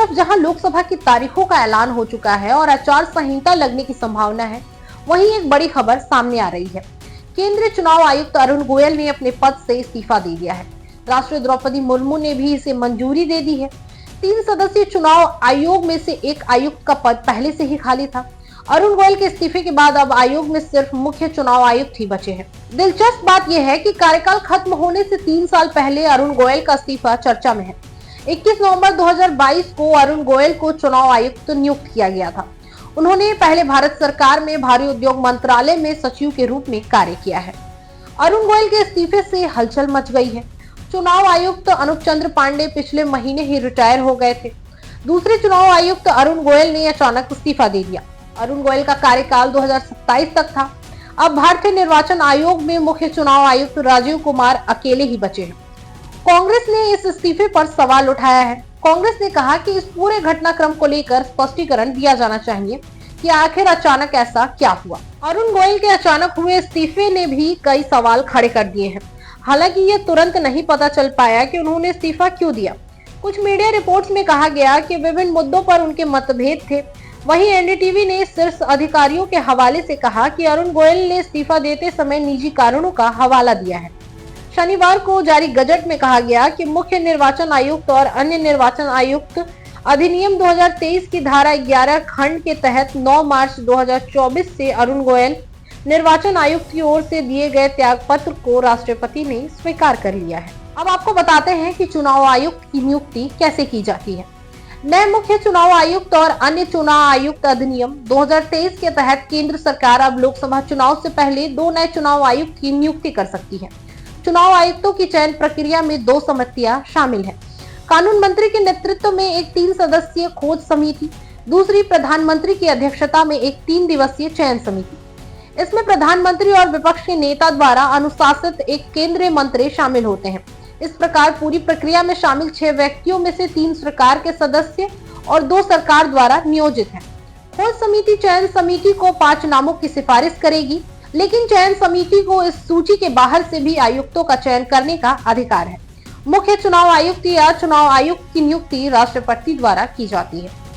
अब जहां लोकसभा की तारीखों का ऐलान हो चुका है और आचार संहिता लगने की संभावना है, वहीं एक बड़ी खबर सामने आ रही है। केंद्रीय चुनाव आयुक्त अरुण गोयल ने अपने पद से इस्तीफा दे दिया है। राष्ट्रपति द्रौपदी मुर्मू ने भी इसे मंजूरी दे दी है। 3 सदस्यीय चुनाव आयोग में से एक आयुक्त का पद पहले से ही खाली था। अरुण गोयल के इस्तीफे के बाद अब आयोग में सिर्फ मुख्य चुनाव आयुक्त ही बचे हैं। दिलचस्प बात यह है कि कार्यकाल खत्म होने से 3 साल पहले अरुण गोयल का इस्तीफा चर्चा में है। 21 नवंबर 2022 को अरुण गोयल को चुनाव आयुक्त नियुक्त किया गया था। उन्होंने पहले भारत सरकार में भारी उद्योग मंत्रालय में सचिव के रूप में कार्य किया है। अरुण गोयल के इस्तीफे से हलचल मच गई है। चुनाव आयुक्त अनूप चंद्र पांडे पिछले महीने ही रिटायर हो गए थे। दूसरे चुनाव आयुक्त अरुण गोयल ने अचानक इस्तीफा दे दिया। अरुण गोयल का कार्यकाल 2027 तक था। अब भारतीय निर्वाचन आयोग में मुख्य चुनाव आयुक्त राजीव कुमार अकेले ही बचे हैं। कांग्रेस ने इस इस्तीफे पर सवाल उठाया है। कांग्रेस ने कहा कि इस पूरे घटनाक्रम को लेकर स्पष्टीकरण दिया जाना चाहिए कि आखिर अचानक ऐसा क्या हुआ। अरुण गोयल के अचानक हुए इस्तीफे ने भी कई सवाल खड़े कर दिए हैं। हालांकि ये तुरंत नहीं पता चल पाया कि उन्होंने इस्तीफा क्यों दिया। कुछ मीडिया रिपोर्ट्स में कहा गया कि विभिन्न मुद्दों पर उनके मतभेद थे। वहीं एनडीटीवी ने शीर्ष अधिकारियों के हवाले से कहा कि अरुण गोयल ने इस्तीफा देते समय निजी कारणों का हवाला दिया है। शनिवार को जारी गजट में कहा गया कि मुख्य निर्वाचन आयुक्त और अन्य निर्वाचन आयुक्त अधिनियम 2023 की धारा 11 खंड के तहत 9 मार्च 2024 से अरुण गोयल निर्वाचन आयुक्त की ओर से दिए गए त्यागपत्र को राष्ट्रपति ने स्वीकार कर लिया है। अब आपको बताते हैं कि चुनाव आयुक्त की नियुक्ति कैसे की जाती है। नए मुख्य चुनाव आयुक्त और अन्य चुनाव आयुक्त अधिनियम 2023 के तहत केंद्र सरकार अब लोकसभा चुनाव से पहले 2 नए चुनाव आयुक्त की नियुक्ति कर सकती है। चुनाव आयुक्तों की चयन प्रक्रिया में 2 समितियां शामिल हैं। कानून मंत्री के नेतृत्व में एक 3 सदस्यीय खोज समिति, दूसरी प्रधानमंत्री की अध्यक्षता में एक 3 दिवसीय चयन समिति। इसमें प्रधानमंत्री और विपक्ष के नेता द्वारा अनुशासित एक केंद्रीय मंत्री शामिल होते हैं। इस प्रकार पूरी प्रक्रिया में शामिल 6 व्यक्तियों में से 3 सरकार के सदस्य और 2 सरकार द्वारा नियोजित हैं। खोज समिति चयन समिति को 5 नामों की सिफारिश करेगी, लेकिन चयन समिति को इस सूची के बाहर से भी आयुक्तों का चयन करने का अधिकार है। मुख्य चुनाव आयुक्त या चुनाव आयुक्त की नियुक्ति राष्ट्रपति द्वारा की जाती है।